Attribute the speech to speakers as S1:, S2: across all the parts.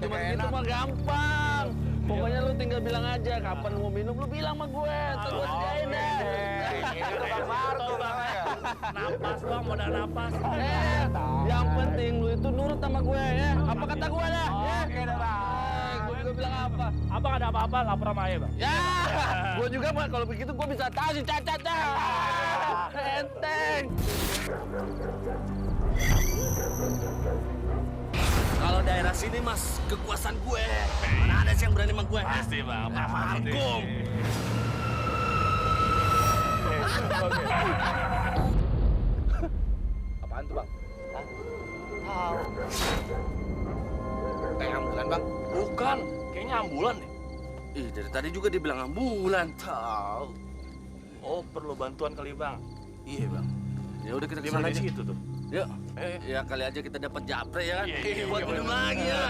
S1: cuma gitu mah gampang. Pokoknya lu tinggal bilang aja kapan mau minum, lu bilang sama gue. Ntar gue sediain deh.
S2: Bang Marco, Bang.
S3: Napas bang, modal napas.
S1: Yang penting lu itu nurut sama gue ya. Apa kata gue dah?
S2: Oke dah, Bang.
S1: Gue juga bilang apa?
S3: Abang ada apa-apa lapor sama ayah bang.
S1: Ya, gue juga mah kalau begitu gue bisa tahu si Cacat dah. Enteng. Kalau daerah sini mas, kekuasaan gue. Mana ada sih yang berani sama gue?
S3: Pasti bang,
S1: Markum.
S2: Apaan tuh, Bang? Tahu. Kayak ambulan, Bang.
S3: Bukan, kayaknya ambulan deh.
S1: Ih, dari tadi juga dia bilang ambulan.
S2: Tahu.
S3: Oh, perlu bantuan kali bang.
S1: Iya bang. Ya udah kita
S3: Di mana
S1: kesana
S3: sih
S1: aja.
S3: itu tuh?
S1: Yuk. Ya kali aja kita dapat japre ya kan.
S3: Iya,
S1: Buat minum lagi ya.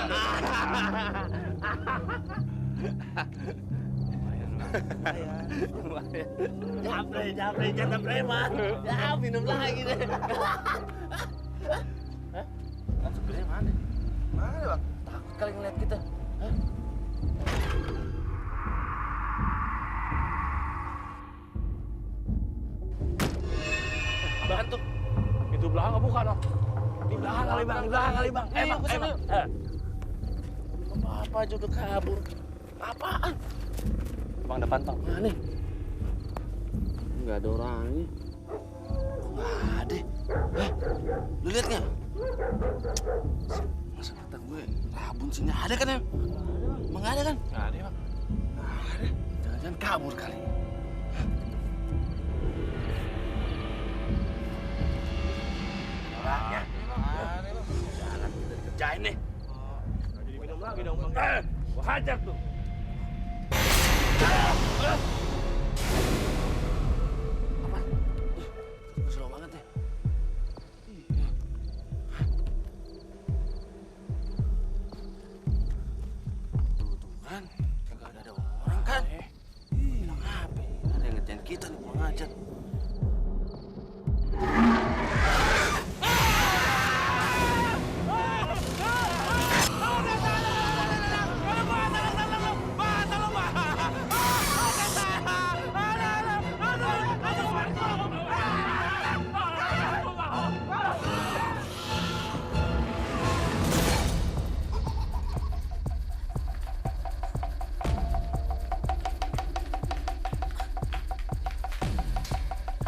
S1: Japre, janda preman. Ya minum lagi deh. Kan supirnya mana?
S2: Mana, Bang?
S1: Takut kali ngeliat kita. Hah?
S3: Apaan tuh? Itu belakang apa bukan?
S1: Di belakang kali bang, di belakang kali bang.
S3: Bang,
S1: Bang. Apa aja udah kabur. Apaan?
S3: Bang depan bang.
S1: Mana? Nggak ada orangnya. Nggak ada. Lu lihat nggak? Masa kata gue rabun sini ada kan ya? Emang nggak ada kan?
S3: Nggak ada bang.
S1: Nggak ada. Jangan-jangan kabur kali. Orangnya. Jalan kita dikerjain nih.
S3: Nggak jadi minum lagi dong bang. Gua hajar tuh.
S1: Apa? Slow banget ya. Tuh kan, kagak ada orang kan? Bilang apa? Ada yang ngerjain kita nih, mau ngajar.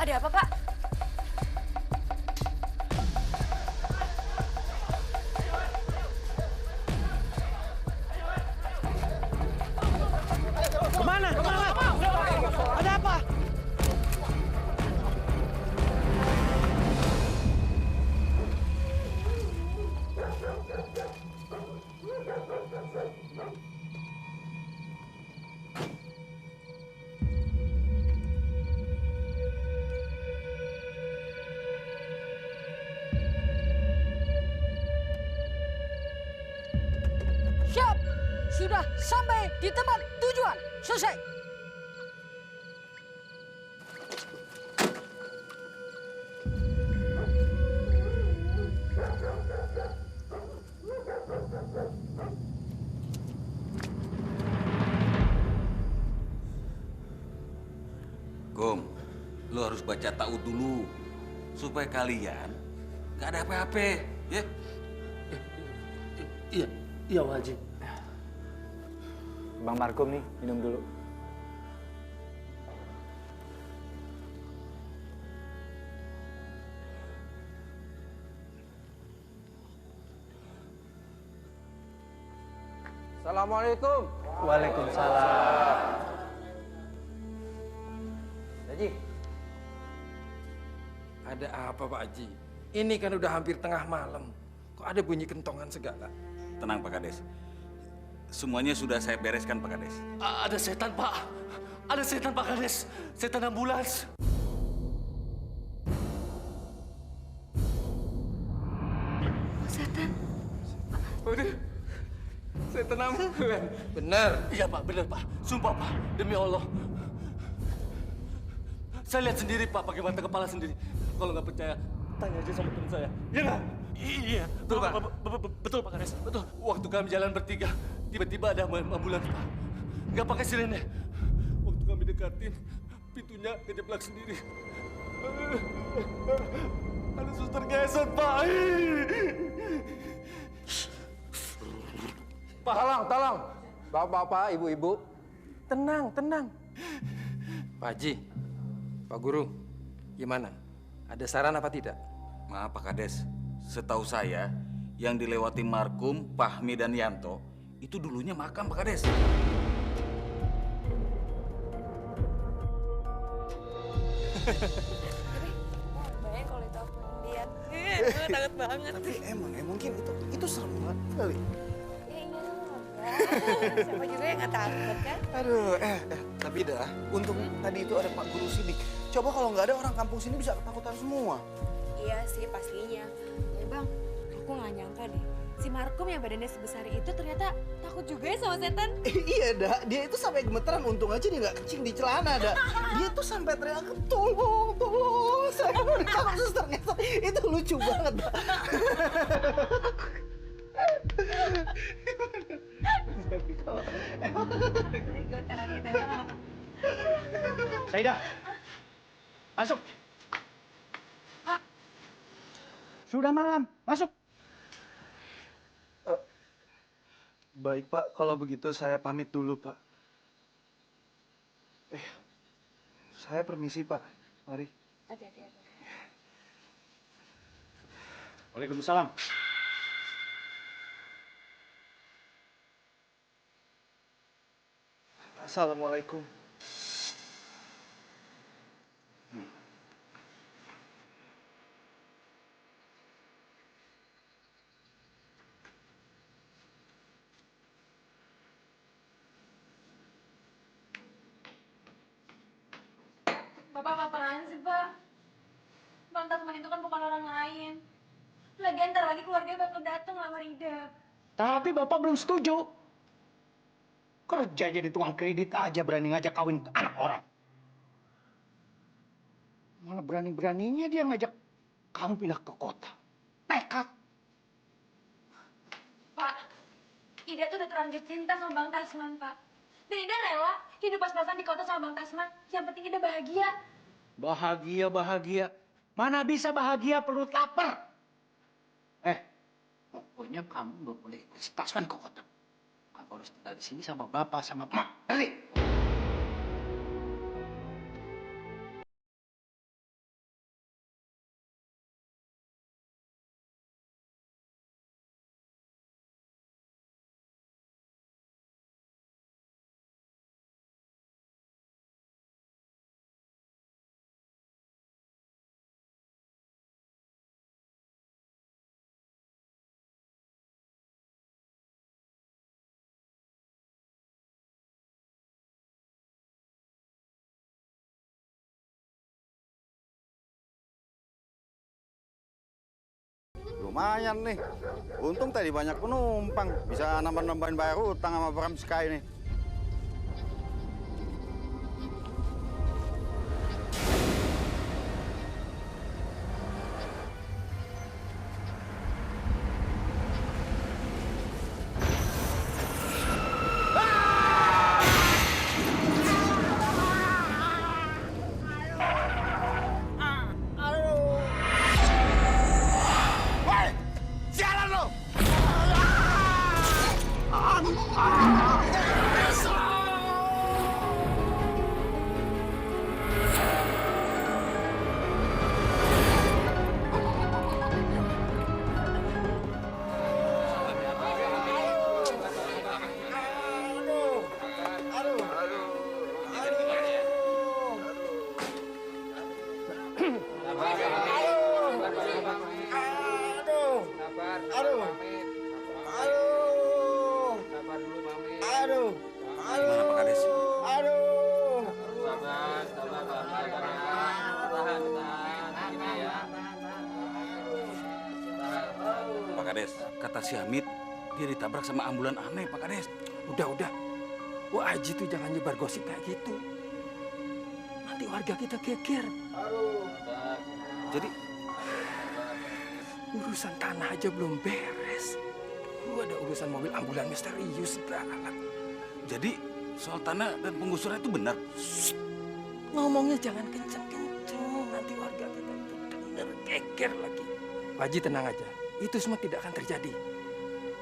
S4: Ada apa, Pak?
S1: Kemana? Kemana? Ada apa?
S4: Siap! Sudah sampai di tempat tujuan. Selesai.
S5: Gom, lu harus baca tahu dulu supaya kalian gak ada apa-apa, ya?
S1: Iya, iya wajib.
S2: Bang Markum nih, minum dulu.
S1: Assalamualaikum.
S2: Waalaikumsalam. Haji.
S6: Ada apa Pak Haji? Ini kan udah hampir tengah malam. Kok ada bunyi kentongan segala?
S5: Tenang Pak Kades. Semuanya sudah saya bereskan Pak Kades.
S1: Ada setan, Pak. Ada setan, Pak Kades. Setan ambulans.
S4: Setan.
S6: Waduh, setan ambulan. Bener.
S1: Iya, Pak. Benar, Pak. Sumpah, Pak. Demi Allah. Saya lihat sendiri, Pak. Pakai mata kepala sendiri. Kalau nggak percaya, tanya aja sama teman saya. Iya nggak?
S3: Iya, betul Pak. Betul Pak Kades, betul. Waktu kami jalan bertiga, tiba-tiba ada ambulans Pak. Nggak pakai sirene. Waktu kami dekatin, pintunya kejeblak sendiri. Ada suster gesot Pak.
S6: Pak, tolong. Bapak-bapak, ibu-ibu. Tenang, tenang. Pak Haji, Pak Guru, gimana? Ada saran apa tidak?
S5: Maaf Pak Kades, setahu saya yang dilewati markum, Fahmi dan Yanto itu dulunya makam Pak Kades.
S7: Bayang kalau itu aku lihat. Takut banget.
S2: Tapi emang mungkin itu serem banget kali.
S7: Ya iya lah. Siapa juga yang nggak takut kan?
S2: Aduh, tapi dah, untung tadi itu ada Pak Guru Sidik. Coba kalau nggak ada orang kampung sini bisa ketakutan semua.
S7: Iya sih pastinya. Ya bang, aku nggak nyangka deh. Si Markum yang badannya sebesar itu ternyata takut juga ya sama setan.
S2: Iya, dah. Dia itu sampai gemeteran. Untung aja dia nggak kencing di celana, dah. Dia tuh sampai teriak, tolong, tolong. Saya mau ditangkap suster ngesot. Itu lucu banget, dah.
S8: Saidah, masuk. Sudah malam, masuk.
S2: Baik, Pak. Kalau begitu saya pamit dulu, Pak. Saya permisi, Pak. Mari.
S7: Hati-hati.
S8: Waalaikumsalam.
S2: Assalamualaikum.
S7: Bapak apaan sih pak? Bang Tasman itu kan bukan orang lain. Lagian ntar lagi keluarga bakal datang lamar Ida.
S8: Tapi Bapak belum setuju. Kerja jadi tukang kredit aja berani ngajak kawin anak orang. Malah berani-beraninya dia ngajak kamu pindah ke kota. Nekat.
S7: Pak, Ida tuh udah terlanjur cinta sama Bang Tasman, Pak. Dan Ida rela hidup pas-pasan di kota sama Bang Tasman. Yang penting Ida bahagia.
S8: Bahagia. Mana bisa bahagia perut lapar. Pokoknya kamu nggak boleh ikut si Tasman ke kota. Kamu harus tinggal di sini sama bapak, sama emak. Ngerti?
S9: Lumayan nih. Untung tadi banyak penumpang. Bisa nambah-nambahin bayar utang sama Bram Sky nih.
S5: Gimana Pak Kades? Pak Kades, kata si Hamid, dia ditabrak sama ambulan aneh, Pak Kades.
S6: Udah. Wah Haji tuh jangan nyebar gosip kayak gitu. Nanti warga kita geger.
S5: Jadi,
S6: Urusan tanah aja belum beres. Lu ada urusan mobil ambulan misterius segala.
S5: Jadi soal tanah dan penggusuran itu benar?
S6: Ngomongnya jangan kenceng-kenceng, nanti warga kita itu denger geger lagi. Pak Haji tenang aja, itu semua tidak akan terjadi.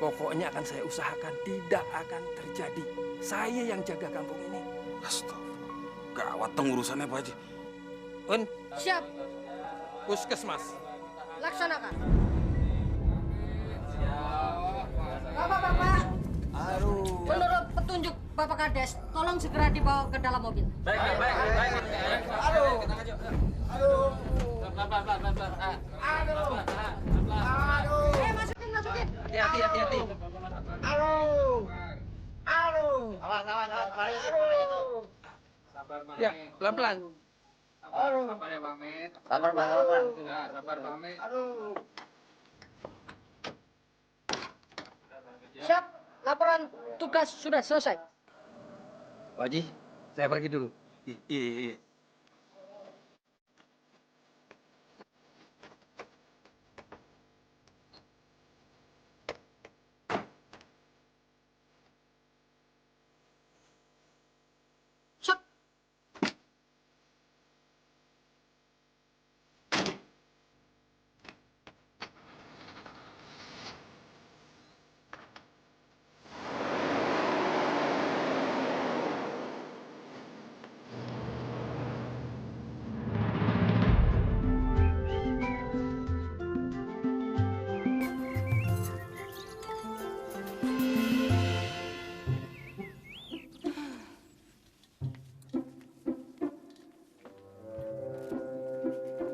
S6: Pokoknya akan saya usahakan tidak akan terjadi. Saya yang jaga kampung ini.
S5: Astagfirullah, gawat dong urusannya Pak Haji.
S6: Un,
S4: Siap.
S6: puskesmas.
S4: Laksanakan. Bapak-bapak. Menurut petunjuk Bapak Kades, tolong segera dibawa ke dalam mobil.
S3: Baik.
S4: Masukin.
S6: Hati-hati. Ya, pelan-pelan.
S4: Siap. Laporan tugas sudah selesai.
S6: Pak Haji, saya pergi dulu.
S5: Iya.
S4: Siap.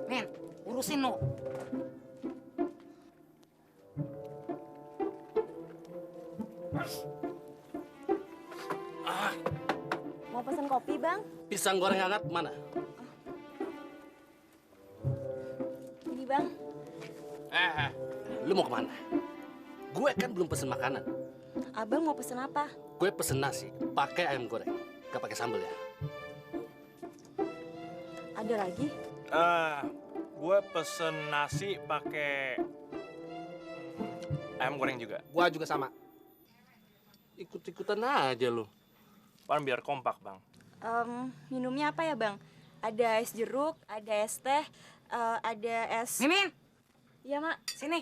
S10: Men, urusin lo.
S7: Mau pesen kopi, Bang?
S3: Pisang goreng hangat mana?
S7: Ini, Bang.
S3: Lu mau kemana? Gue kan belum pesen makanan.
S7: Abang mau pesen apa?
S3: Gue pesen nasi, pakai ayam goreng. Gak pakai sambal ya.
S7: Ada lagi?
S11: Gue pesen nasi pakai ayam goreng juga.
S3: Gue juga sama. Ikut-ikutan aja lu.
S11: Pan biar kompak, Bang.
S7: Minumnya apa ya, Bang? Ada es jeruk, ada es teh, ada es...
S10: Mimin,
S7: Iya, Mak.
S10: sini.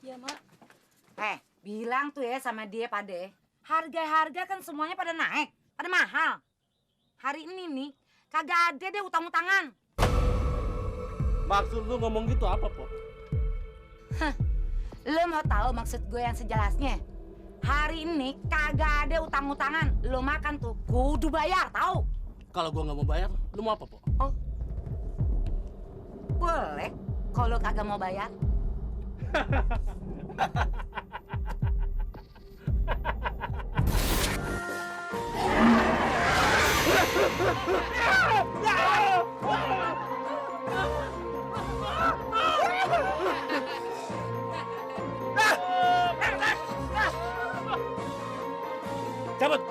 S7: Iya, Mak.
S10: Bilang tuh ya sama dia Pade. Harga-harga kan semuanya pada naik, pada mahal. Hari ini nih, kagak ada deh utang-utangan.
S3: Maksud lu ngomong gitu apa, Po?
S10: Lo mau tahu maksud gue yang sejelasnya? Hari ini kagak ada utang-utangan. Lo makan tuh kudu bayar, tahu?
S3: Kalau gua nggak mau bayar, lu mau apa, Po?
S10: Oh, boleh. Kalau kagak mau bayar.
S3: Cabut!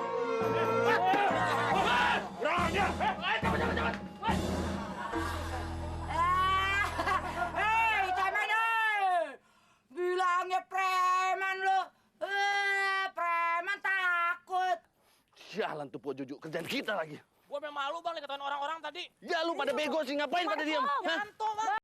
S10: Hei, cemen bilangnya preman lo. Preman takut.
S3: Sialan tuh Po Jojo, kerjaan kita lagi.
S11: Gue memang malu, Bang, dikatain orang-orang tadi.
S3: Ya lu pada bego sih, ngapain pada diam? Hah?
S10: Ngantuk, Bang.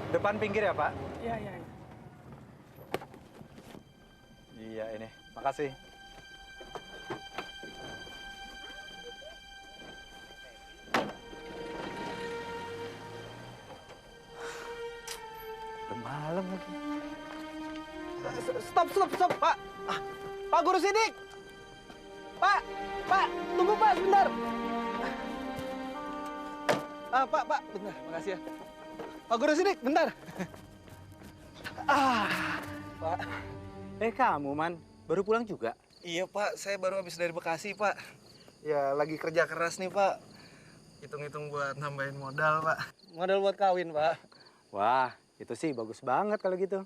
S12: Depan pinggir ya, Pak? Iya, ini. Makasih. Udah malam lagi.
S2: Stop, Pak. Pak Guru Sidik. Pak, tunggu Pak sebentar. Pak, bentar, makasih ya. Pak Guru Sidik, bentar. Pak.
S12: Kamu, Man. Baru pulang juga?
S2: Iya, Pak. Saya baru habis dari Bekasi, Pak. Ya, lagi kerja keras nih, Pak. Hitung-hitung buat nambahin modal, Pak. Modal buat kawin, Pak.
S12: Wah, itu sih bagus banget kalau gitu.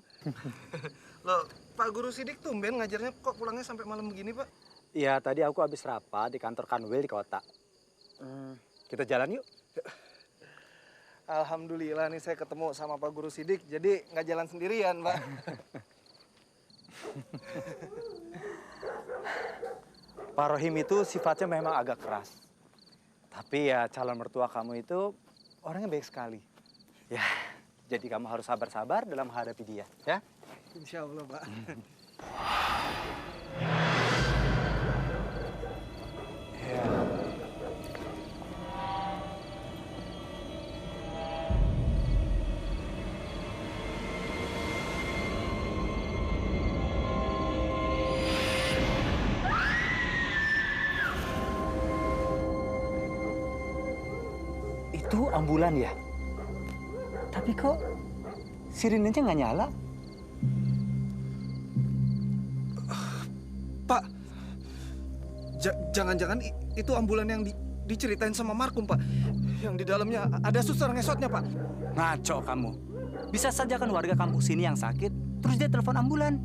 S2: Loh, Pak Guru Sidik tumben ngajarnya kok pulangnya sampai malam begini, Pak?
S12: Iya, tadi aku habis rapat di kantor Kanwil di kota. Kita jalan yuk.
S2: Alhamdulillah nih saya ketemu sama Pak Guru Sidik, jadi nggak jalan sendirian, Pak.
S12: Pak Rohim itu sifatnya memang agak keras. Tapi ya calon mertua kamu itu orangnya baik sekali. Ya, jadi kamu harus sabar-sabar dalam menghadapi dia, ya?
S2: Insya Allah, Pak.
S12: Itu ambulan ya? Tapi kok sirinenya nggak nyala?
S2: Pak, jangan-jangan itu ambulan yang diceritain sama Markum, Pak. Yang di dalamnya ada suster ngesotnya, Pak.
S12: Ngaco kamu. Bisa saja kan warga kampung sini yang sakit, terus dia telepon ambulan.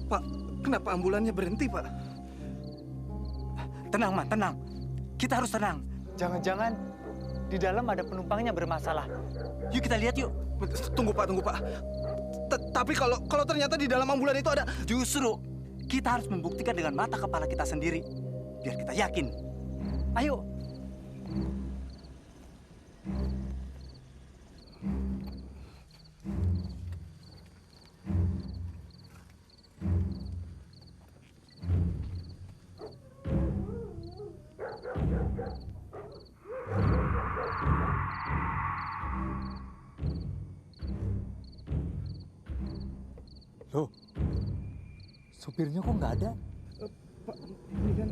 S2: Pak, kenapa ambulannya berhenti, Pak?
S12: Tenang, Man, tenang. Kita harus tenang. Jangan-jangan di dalam ada penumpangnya bermasalah. Yuk kita lihat yuk.
S2: Tunggu, Pak. Tapi kalau ternyata di dalam ambulan itu ada...
S12: Justru kita harus membuktikan dengan mata kepala kita sendiri. Biar kita yakin. Ayo. Loh, supirnya kok nggak ada?
S2: Pak, ini kan...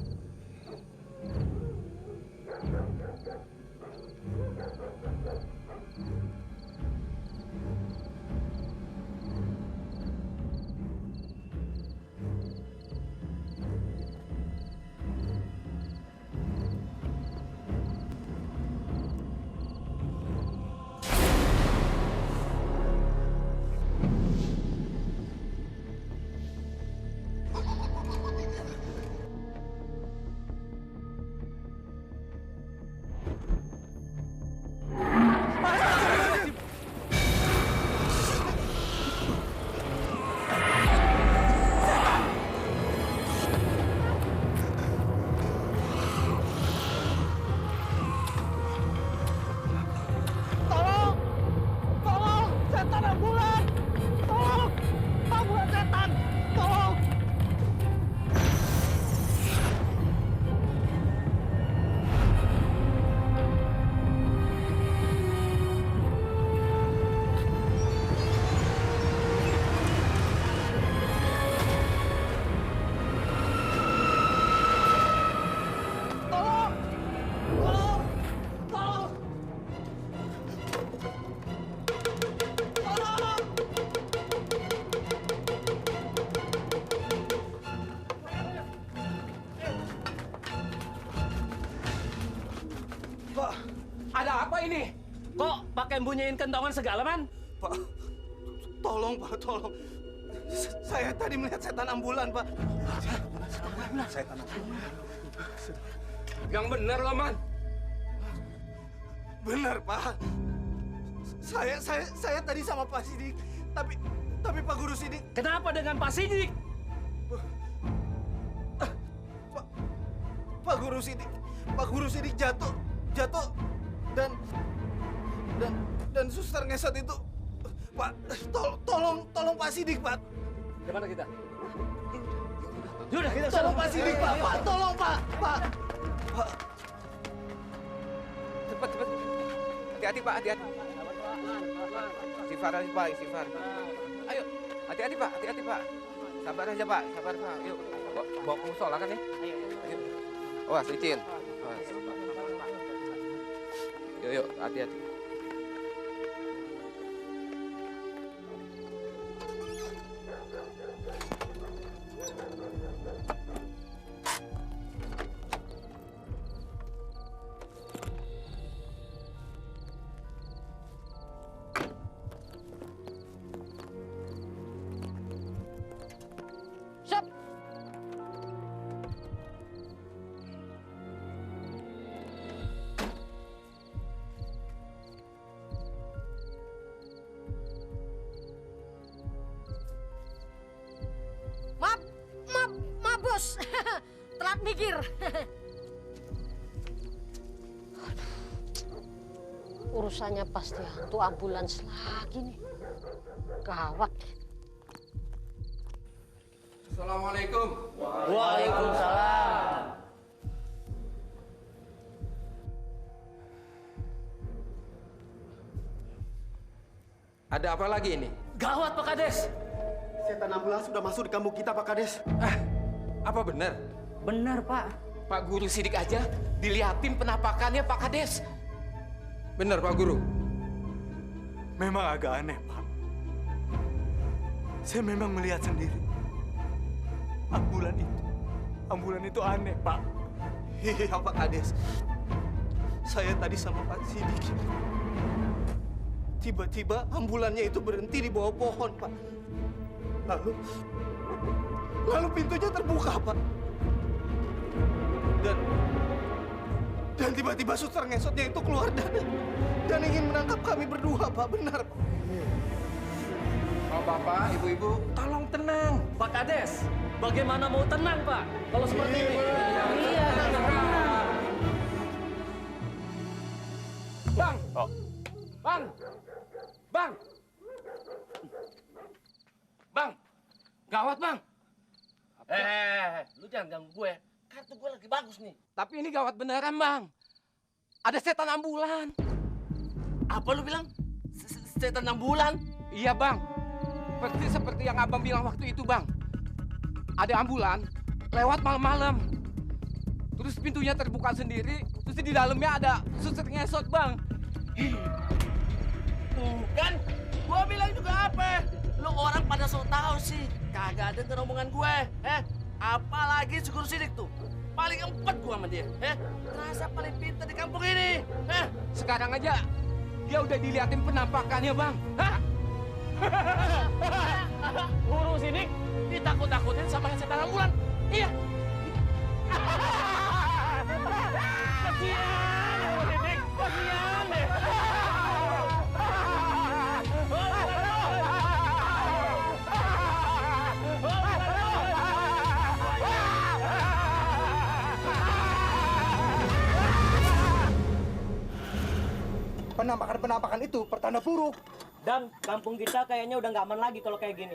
S6: Ada apa ini? Kok pakai bunyiin kentongan segala, Man?
S2: Pak, tolong, Pak, tolong. Saya tadi melihat setan ambulan, Pak. Setan ambulan.
S6: Yang bener loh, Man.
S2: Benar, Pak. Saya tadi sama Pak Sidik, tapi Pak Guru Sidik.
S6: Kenapa dengan Pak Sidik?
S2: Pak Guru Sidik jatuh dan suster ngesot itu Pak, tolong Pak Sidik, Pak.
S6: Gimana kita?
S2: Yaudah, kita tolong Pak Sidik, Pak. Pak, tolong, Pak. Pak.
S6: Cepat. Hati-hati, Pak, hati-hati. Istighfar aja, Pak, istighfar. Ayo, hati-hati, Pak, Pak. Sabar aja, Pak, sabar, Pak. Yuk, bawa ke musola kan ya? Ayo. Awas, licin. Awas. Yuk, hati-hati.
S4: Siap. Maaf, bos. Telat mikir. Urusannya pasti hantu ambulans lagi nih. Gawat.
S6: Assalamualaikum.
S8: Waalaikumsalam.
S6: Ada apa lagi ini?
S8: Gawat, Pak Kades.
S13: Setan ambulans sudah masuk di kampung kita, Pak Kades.
S6: Apa benar?
S8: Benar, Pak.
S6: Pak Guru sidik aja dilihatin penampakannya Pak Kades. Benar, Pak Guru.
S3: Memang agak aneh, Pak. Saya memang melihat sendiri. Ambulan itu aneh, Pak.
S2: Iya, Pak Kades. Saya tadi sama Pak Sidik. Tiba-tiba ambulannya itu berhenti di bawah pohon, Pak. Lalu pintunya terbuka, Pak. Dan tiba-tiba suster ngesotnya itu keluar dan ingin menangkap kami berdua, Pak. Benar, Pak.
S6: Bapak, ibu-ibu,
S8: Tolong tenang, Pak Kades. Bagaimana mau tenang, Pak? Kalau seperti ini. Iya.
S6: Bang!
S11: Oh.
S6: Bang! Bang! Bang! Gawat, Bang!
S8: Lu jangan ganggu gue. Kartu gue lagi bagus nih.
S6: Tapi ini gawat beneran, Bang. Ada setan ambulan.
S8: Apa lu bilang? Setan ambulan?
S6: Iya, Bang. Persis seperti yang Abang bilang waktu itu, Bang. Ada ambulan lewat malam-malam. Terus pintunya terbuka sendiri, terus di dalamnya ada suster ngesot, Bang.
S8: Tuh kan, gue bilang juga apa? Lu orang pada so tau sih. Kagak denger omongan gue. Apalagi si Guru Sidik tuh. Paling empet gue sama dia. Terasa paling pintar di kampung ini.
S6: Sekarang aja dia udah diliatin penampakannya, Bang. Hah?
S8: Guru Sidik ditakut-takutin sama setan ambulan. Iya. Kasian Guru Sidik, kasian deh.
S13: Penampakan itu pertanda buruk.
S14: Dan kampung kita kayaknya udah nggak aman lagi kalau kayak gini.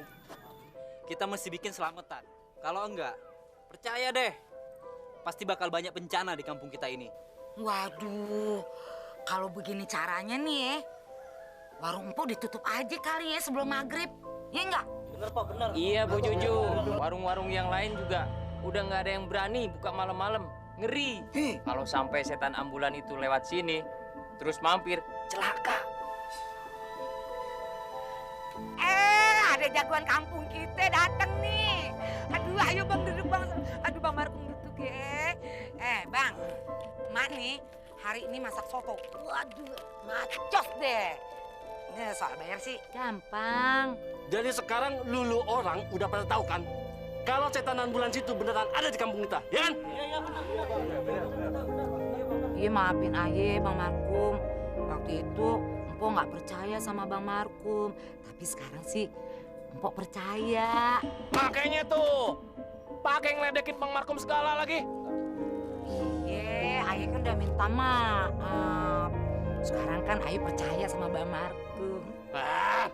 S15: Kita mesti bikin selamatan. Kalau enggak, percaya deh, pasti bakal banyak bencana di kampung kita ini.
S10: Waduh, kalau begini caranya nih ya, warung empuk ditutup aja kali ya sebelum maghrib. Ya enggak?
S14: Bener, Pak, bener.
S16: Iya, Bu Juju. Warung-warung yang lain juga udah nggak ada yang berani buka malam-malam. Ngeri. Kalau sampai setan ambulan itu lewat sini, terus mampir, celaka.
S10: Ada jagoan kampung kita datang nih. Aduh, ayo Bang duduk Bang. Aduh Bang Markum duduk ya. Bang, Mak nih hari ini masak soto. Waduh, macos deh. Ini soal bayar sih gampang.
S8: Jadi sekarang lulu orang udah pada tahu kan kalau setan ambulan itu beneran ada di kampung kita, ya kan? Iya, benar.
S10: Iya, maafin aja Bang Markum. Waktu itu Empok nggak percaya sama Bang Markum. Tapi sekarang sih Empok percaya.
S11: Makanya tuh, pakai ngeledekin Bang Markum segala lagi.
S10: Iya, Ayu kan udah minta maaf. Sekarang kan Ayu percaya sama Bang Markum.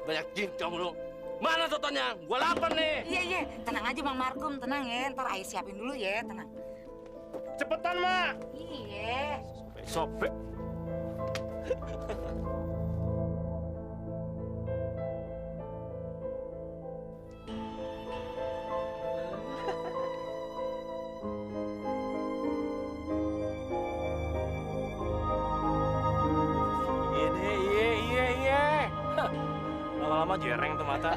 S8: Banyak cincong lu. Mana sotonya? Gua lapar nih.
S10: Iya, tenang aja Bang Markum, tenang ya. Ntar Ayah siapin dulu ya, tenang.
S11: Cepetan, Mak.
S10: Iya.
S11: Sobek. Iya. Lama-lama jereng tuh mata.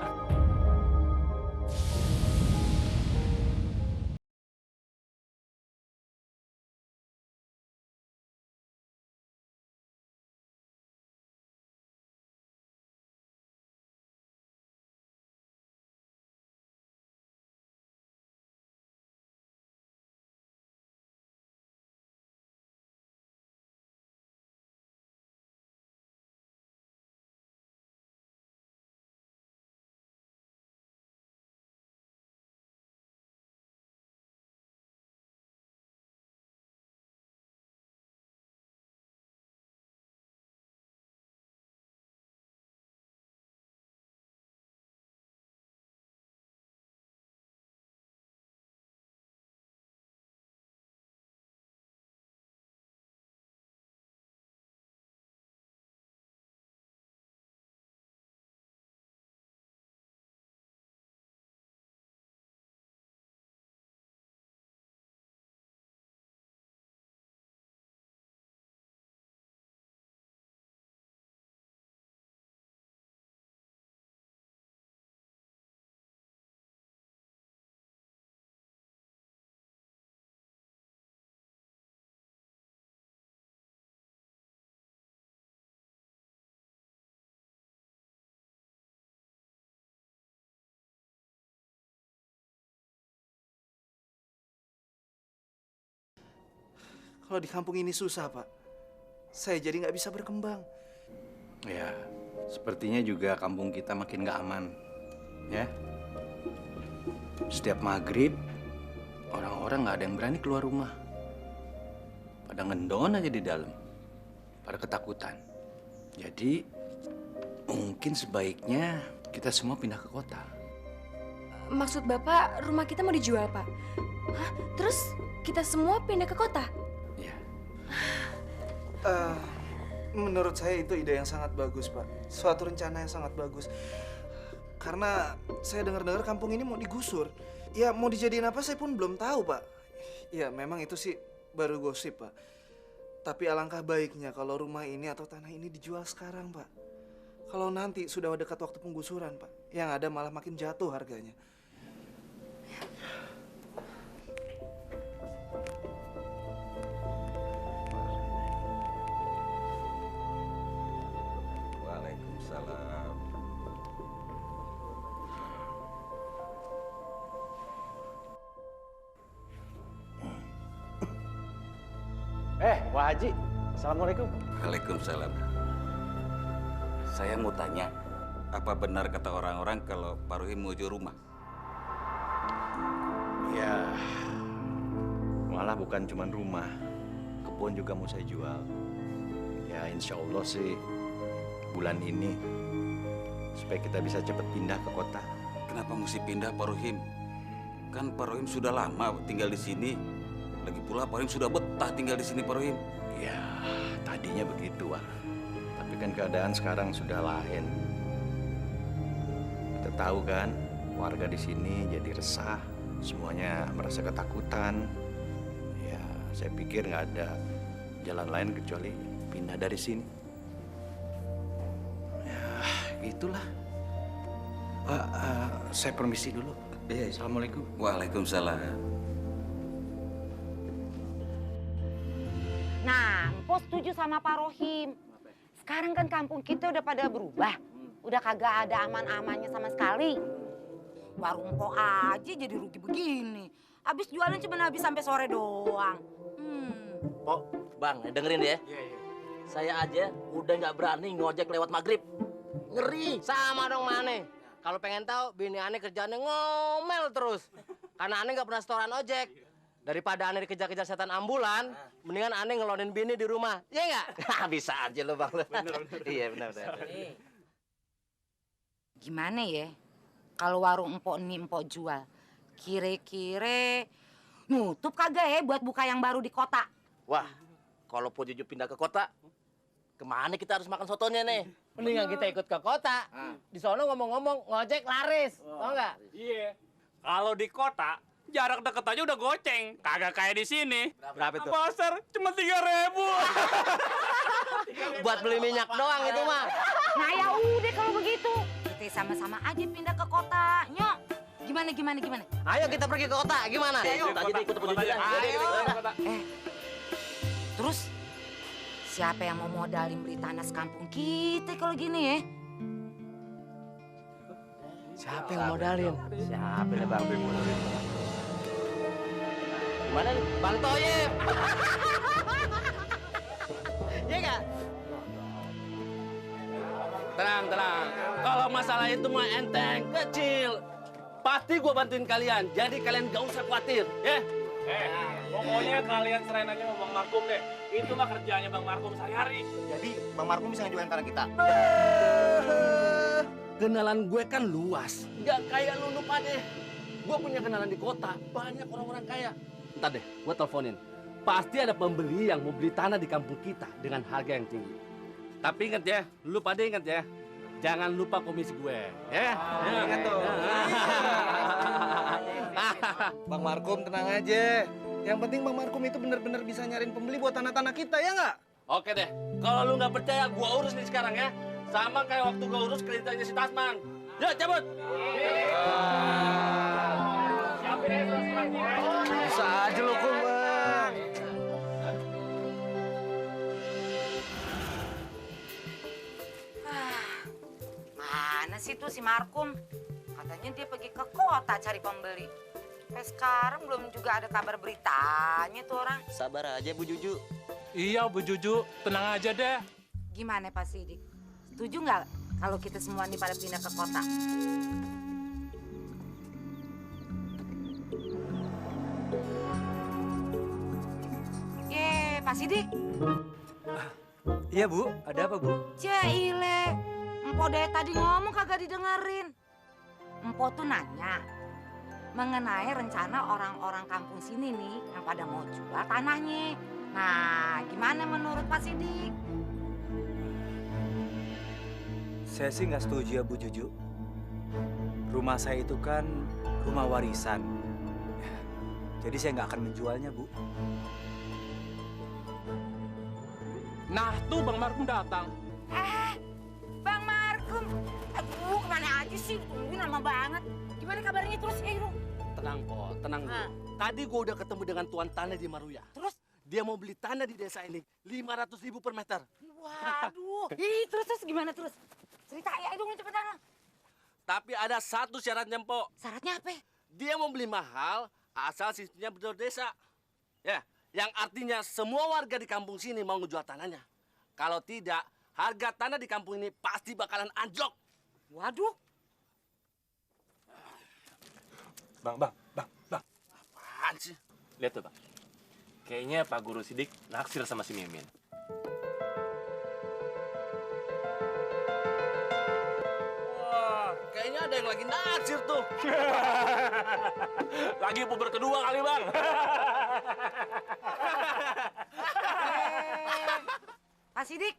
S2: Kalau di kampung ini susah, Pak. Saya jadi nggak bisa berkembang.
S12: Ya, sepertinya juga kampung kita makin nggak aman. Ya. Setiap maghrib, orang-orang nggak ada yang berani keluar rumah. Pada ngendon aja di dalam. Pada ketakutan. Jadi, mungkin sebaiknya kita semua pindah ke kota.
S7: Maksud Bapak, rumah kita mau dijual, Pak? Hah? Terus kita semua pindah ke kota?
S2: Menurut saya itu ide yang sangat bagus, Pak. Suatu rencana yang sangat bagus. Karena saya dengar-dengar kampung ini mau digusur. Ya, mau dijadiin apa saya pun belum tahu, Pak. Ya, memang itu sih baru gosip, Pak. Tapi alangkah baiknya kalau rumah ini atau tanah ini dijual sekarang, Pak. Kalau nanti sudah dekat waktu penggusuran, Pak, yang ada malah makin jatuh harganya.
S5: Waalaikumsalam.
S12: Pak Haji. Assalamualaikum.
S5: Waalaikumsalam. Saya mau tanya, apa benar kata orang-orang kalau Pak Rohim mau jual rumah?
S12: Ya, malah bukan cuma rumah, kebun juga mau saya jual. Ya, insya Allah sih bulan ini supaya kita bisa cepat pindah ke kota.
S5: Kenapa mesti pindah Pak Rohim? Kan Pak Rohim sudah lama tinggal di sini. Lagi pula Pak Rohim sudah betah tinggal di sini Pak Rohim.
S12: Ya, tadinya begitu, Wak. Tapi kan keadaan sekarang sudah lain. Kita tahu kan, warga di sini jadi resah, semuanya merasa ketakutan. Ya, saya pikir nggak ada jalan lain kecuali pindah dari sini. Ya, itulah. Saya permisi dulu. Assalamualaikum.
S5: Waalaikumsalam.
S10: Nah, Mpok setuju sama Pak Rohim. Sekarang kan kampung kita udah pada berubah. Udah kagak ada aman-amannya sama sekali. Warung Mpok aja jadi rugi begini. Habis jualan cuma habis sampai sore doang.
S8: Pok, Bang, dengerin ya. Saya aja udah nggak berani ngojek lewat maghrib. Ngeri.
S11: Sama dong Mane. Kalau pengen tahu, bini aneh kerjaannya ngomel terus. Karena aneh nggak pernah setoran ojek. Daripada aneh dikejar-kejar setan ambulan, mendingan aneh ngelonin bini di rumah. Iya nggak? Bisa aja lo Bang. Bener. Iya benar.
S10: Gimana ya? Kalau warung empok ini empok jual, kira-kira nutup kagak ya buat buka yang baru di kota?
S8: Wah, kalau Po Juju pindah ke kota, kemana kita harus makan sotonya nih?
S11: Mendingan kita ikut ke kota. Di sono ngomong-ngomong ngojek laris, tau nggak?
S17: Iya. Kalau di kota, jarak deket aja udah goceng. Kagak kayak di sini.
S11: Berapa itu?
S17: Pasar cuma 3.000.
S11: Buat beli minyak doang itu mah.
S10: Nah ya udah kalau begitu, kita sama-sama aja pindah ke kota. Nyok, gimana?
S11: Ayo kita pergi ke kota, gimana?
S8: Ayo,
S11: Tadi ikut Po Juju ya.
S8: Ayo.
S10: Terus siapa yang mau modalin beli tanah sekampung kita kalau gini ya?
S11: Siapa yang modalin? Siapa nih Bang? Gimana nih? Bang Toyib. Iya nggak?
S8: Tenang. Kalau masalah itu mah enteng, kecil. Pasti gua bantuin kalian. Jadi kalian gak usah khawatir, ya?
S17: Pokoknya kalian serain aja sama Bang Markum deh. Itu mah kerjaannya Bang Markum sehari-hari.
S13: Jadi Bang Markum bisa ngejualin tanah kita.
S8: Kenalan gue kan luas. Gak kayak lu pada. Gue punya kenalan di kota. Banyak orang-orang kaya. Ntar deh, gue teleponin. Pasti ada pembeli yang mau beli tanah di kampung kita dengan harga yang tinggi. Tapi ingat ya, lu pada ingat ya. Jangan lupa komisi gue, ya.
S2: Ingat tuh. Bang Markum tenang aja. Yang penting Bang Markum itu benar-benar bisa nyariin pembeli buat tanah-tanah kita, ya nggak?
S8: Oke deh, kalau lu nggak percaya, gue urus nih sekarang ya. Sama kayak waktu gue urus kreditnya si Tasman. Yuk, cabut.
S2: Bisa aja lo, Kum, Bang.
S10: Mana sih tuh si Markum? Katanya dia pergi ke kota cari pembeli. Sampai sekarang belum juga ada kabar beritanya tuh orang.
S13: Sabar aja Bu Juju.
S17: Iya, Bu Juju. Tenang aja deh.
S10: Gimana Pak Sidik? Setuju nggak kalau kita semua nih pada pindah ke kota? Pak Sidik.
S12: Iya Bu, ada apa Bu?
S10: Jaile, Empok dari tadi ngomong kagak didengerin. Empok tuh nanya mengenai rencana orang-orang kampung sini nih yang pada mau jual tanahnya. Nah, gimana menurut Pak Sidik?
S12: Saya sih nggak setuju ya Bu Juju. Rumah saya itu kan rumah warisan. Jadi saya nggak akan menjualnya Bu.
S17: Nah, tuh Bang Markum datang.
S10: Bang Markum. Aduh, kemana aja sih? Tungguin lama banget. Gimana kabarnya terus, Ru?
S8: Tenang, Po. Tenang dulu. Tadi gue udah ketemu dengan tuan tanah di Maruya.
S10: Terus?
S8: Dia mau beli tanah di desa ini 500.000 per meter.
S10: Waduh. Terus gimana terus? Ceritain dong cepetan.
S8: Tapi ada satu syaratnya, Po.
S10: Syaratnya apa?
S8: Dia mau beli mahal asal sistemnya betul desa. Ya, yang artinya semua warga di kampung sini mau ngejual tanahnya. Kalau tidak, harga tanah di kampung ini pasti bakalan anjlok.
S10: Waduh.
S17: Bang.
S8: Apaan sih?
S17: Lihat tuh, Bang. Kayaknya Pak Guru Sidik naksir sama si Mimin.
S8: Wah, kayaknya ada yang lagi naksir tuh.
S17: Lagi puber kedua kali, Bang.
S10: Pak Sidik,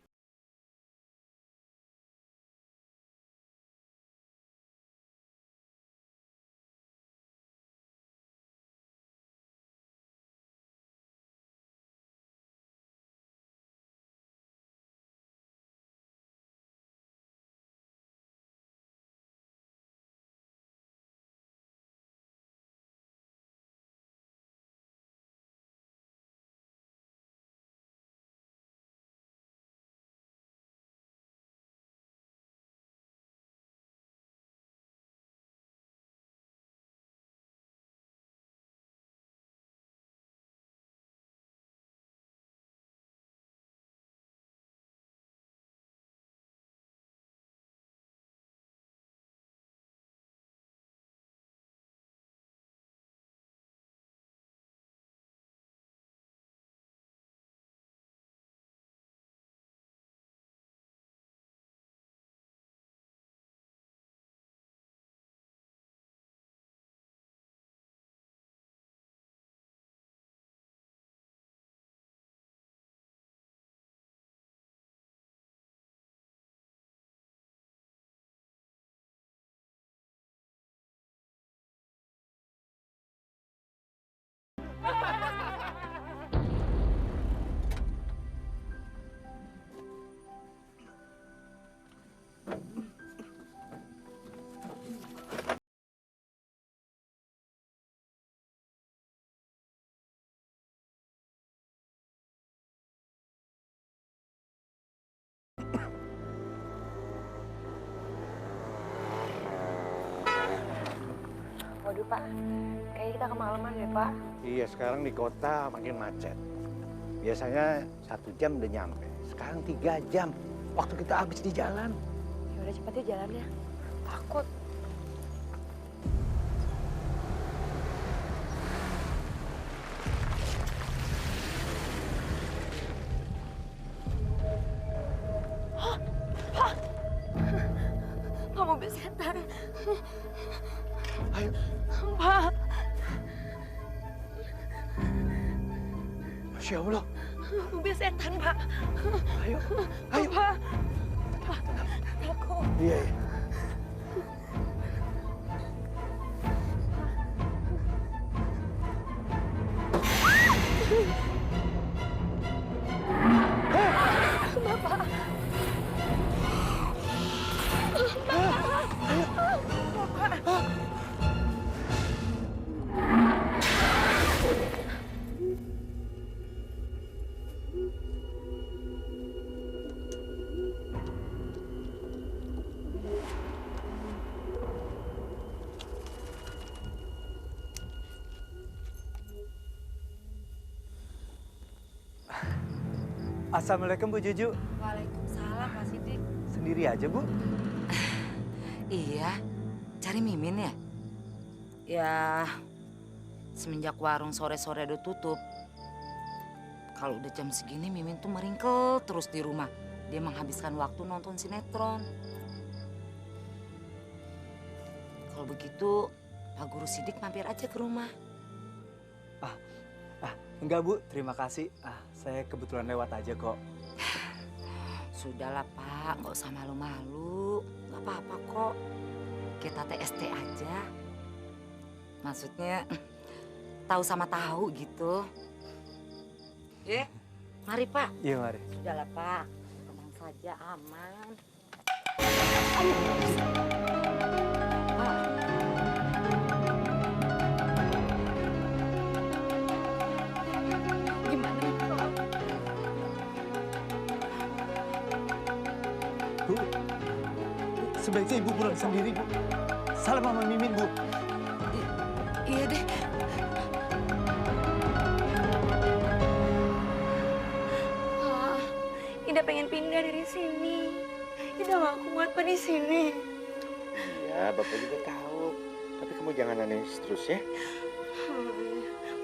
S7: Pak. Kayaknya kita kemalaman deh, Pak.
S18: Iya, sekarang di kota makin macet. Biasanya 1 jam udah nyampe. Sekarang 3 jam. Waktu kita habis di jalan.
S7: Ya udah cepet ya jalannya. Takut. Pak, mobil setan.
S18: Ayo.
S7: Pak.
S18: Masya Allah.
S7: Mobil setan, Pak.
S18: Ayo, ayo.
S7: Pak. Pak, takut.
S18: Iya, iya.
S7: Bapak.
S12: Assalamualaikum Bu Juju.
S10: Waalaikumsalam Pak Sidik.
S12: Sendiri aja Bu?
S10: Iya, cari Mimin ya? Ya, semenjak warung sore-sore udah tutup, kalau udah jam segini Mimin tuh meringkel terus di rumah. Dia menghabiskan waktu nonton sinetron. Kalau begitu, Pak Guru Sidik mampir aja ke rumah.
S12: Enggak Bu, terima kasih. Saya kebetulan lewat aja kok.
S10: Sudahlah Pak, nggak usah malu-malu. Nggak apa-apa kok. Kita TST aja. Maksudnya tahu sama tahu gitu. Mari Pak.
S12: Iya mari.
S10: Sudahlah Pak, tenang saja, aman.
S7: Gimana nih, Pak?
S12: Bu, sebaiknya Ibu pulang sendiri Bu. Salam sama Mimin Bu.
S10: Iya deh.
S7: Pak, Ida pengen pindah dari sini. Ida gak kuat Pak di sini.
S18: Iya, Bapak juga tahu. Tapi kamu jangan nangis terus ya.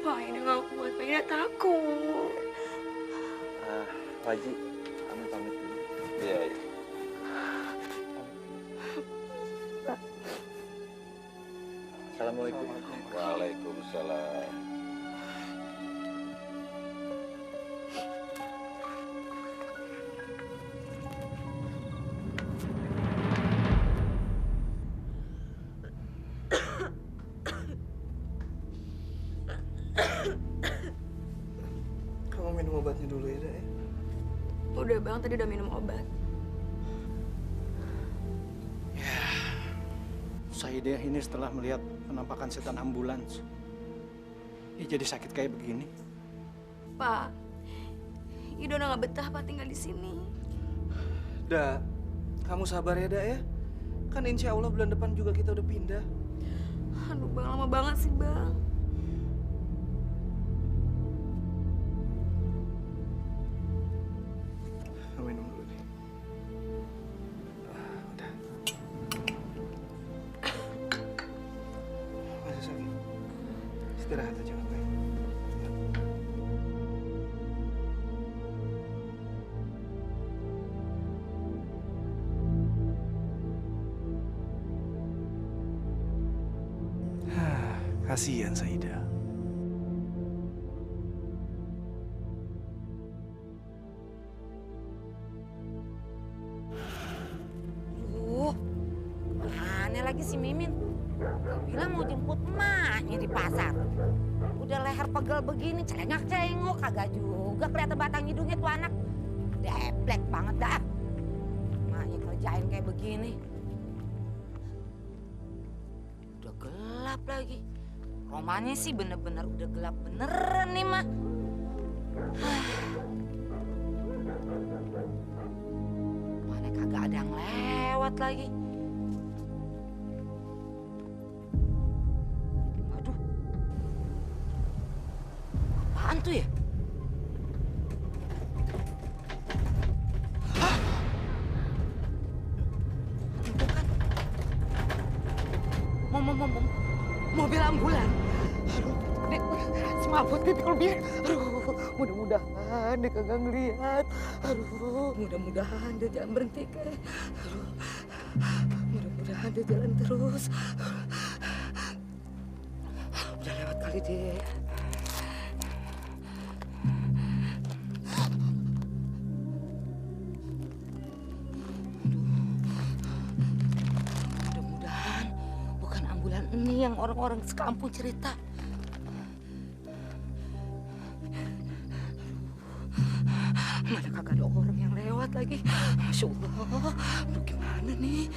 S7: Pak, Ida gak kuat, Pak. Ida takut.
S12: Pak Haji, kami pamit dulu.
S5: Iya, iya.
S12: Assalamualaikum.
S5: Waalaikumsalam.
S2: Kamu minum obatnya dulu ya, Dek.
S7: Udah Bang, tadi udah minum obat.
S18: Saidah ini setelah melihat penampakan setan ambulans. Dia jadi sakit kayak begini.
S7: Pak, Ida udah gak betah Pak tinggal di sini.
S2: Da, kamu sabar ya, Da ya. Kan insya Allah bulan depan juga kita udah pindah.
S7: Aduh Bang, lama banget sih Bang.
S2: Kamu minum dulu deh. Udah. Masih sakit? Istirahat aja ngapain. Kasihan Saida.
S10: Aneh lagi si Mimin. Dia bilang mau jemput emaknya di pasar. Udah leher pegel begini, celengak-celengok, kagak juga kelihatan batang hidungnya tuh anak. Deblek banget dah. Emaknya kerjain kayak begini. Udah gelap lagi. Romanya sih bener-bener udah gelap beneran nih, Mak. Mana kagak ada yang lewat lagi. apaan tuh ya? Hah? Bukan. Mobil ambulan. Aduh, semaput gitu kalau biar. Aduh, mudah-mudahan dia kagak ngeliat. Aduh, mudah-mudahan dia jangan berhenti. Aduh, mudah-mudahan dia jalan terus. Udah lewat kali dia. Mudah-mudahan bukan ambulan ini yang orang-orang sekampung cerita. Mana kagak ada orang yang lewat lagi. Masya Allah, aduh gimana nih?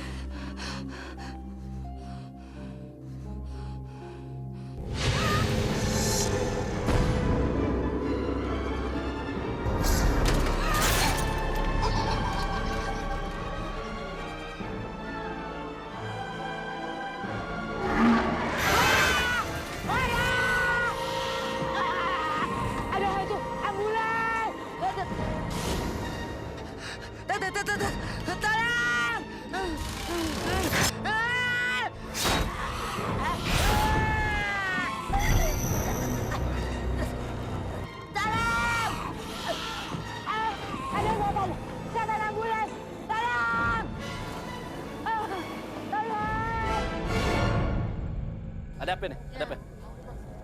S8: Ada apa nih? Ada apa?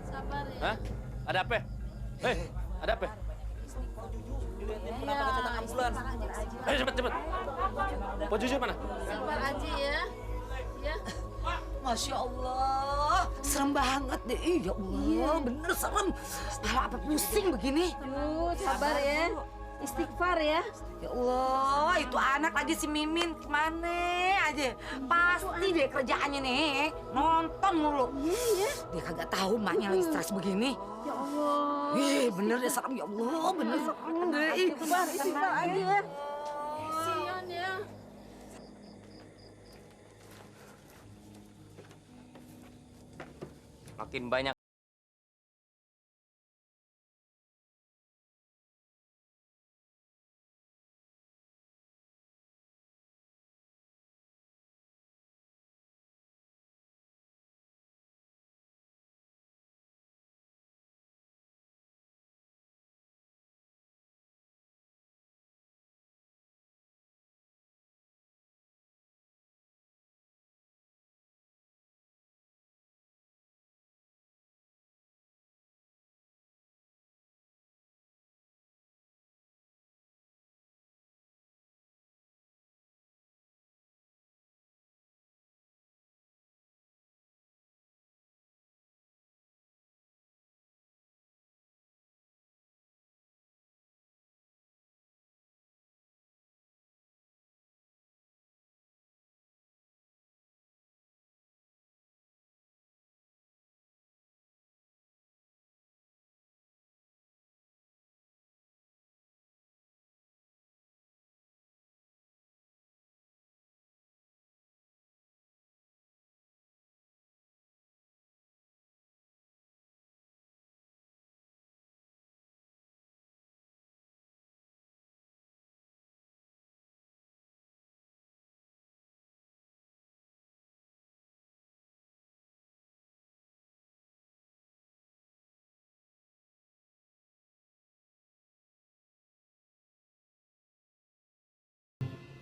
S7: Sabar ya.
S8: Hah? Ada apa? Hei, ada apa?
S15: Kenapa kecetak ambulan?
S8: Ayo cepet. Po Juju mana?
S7: Sabar aja ya. Ya.
S10: Masya Allah, serem banget deh. Ya Allah, bener serem. Kepala apa pusing begini?
S7: Aduh, sabar ya. Istighfar ya.
S10: Ya Allah, itu anak lagi si Mimin kemana aja? Pasti deh kerjaannya nih nonton mulu.
S7: Iya.
S10: Dia kagak tahu maknya lagi stres begini.
S7: Ya Allah.
S10: Ih, bener deh serem ya Allah, bener serem deh.
S7: Istighfar aja ya. Kasihan ya.
S16: Makin banyak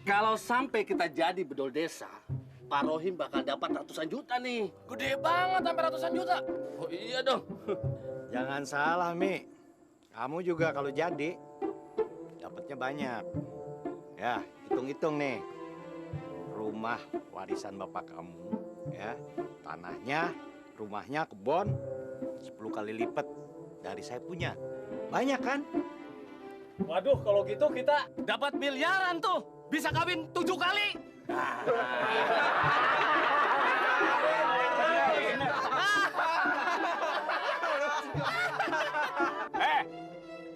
S8: Kalau sampai kita jadi bedol desa, Pak Rohim bakal dapat ratusan juta nih.
S17: Gede banget sampai ratusan juta.
S8: Oh iya dong.
S18: Jangan salah, Mi. Kamu juga kalau jadi, dapatnya banyak. Ya, hitung-hitung nih. Rumah warisan bapak kamu, ya. Tanahnya, rumahnya, kebon, 10 kali lipat dari saya punya. Banyak kan?
S17: Waduh, kalau gitu kita
S8: Dapat miliaran tuh. Bisa kawin 7 kali.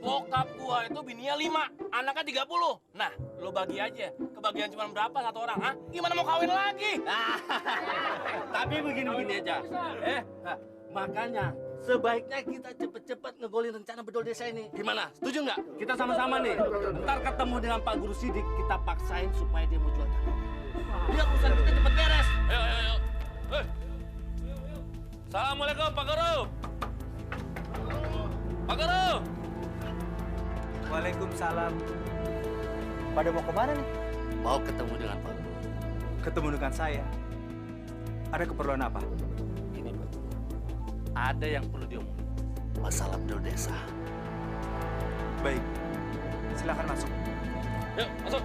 S17: bokap gua itu bininya 5, anaknya 30. Nah, lo bagi aja. Kebagian cuma berapa satu orang, ha? Gimana mau kawin lagi?
S8: Tapi begini aja. Makanya sebaiknya kita cepet-cepet ngegolin rencana bedol desa ini. Gimana? Setuju nggak? Kita sama-sama nih. Ntar ketemu dengan Pak Guru Sidik, kita paksain supaya dia mau jual tanah. Biar urusan kita cepet beres.
S3: Ayo, ayo, ayo. Assalamualaikum, Pak Guru. Pak Guru.
S12: Waalaikumsalam. Pada mau kemana nih?
S8: Mau ketemu dengan Pak Guru.
S12: Ketemu dengan saya. Ada keperluan apa?
S8: Ini, Pak. Ada yang perlu diomongin. Masalah bedol desa.
S12: Baik. Silakan masuk.
S3: Yuk, masuk.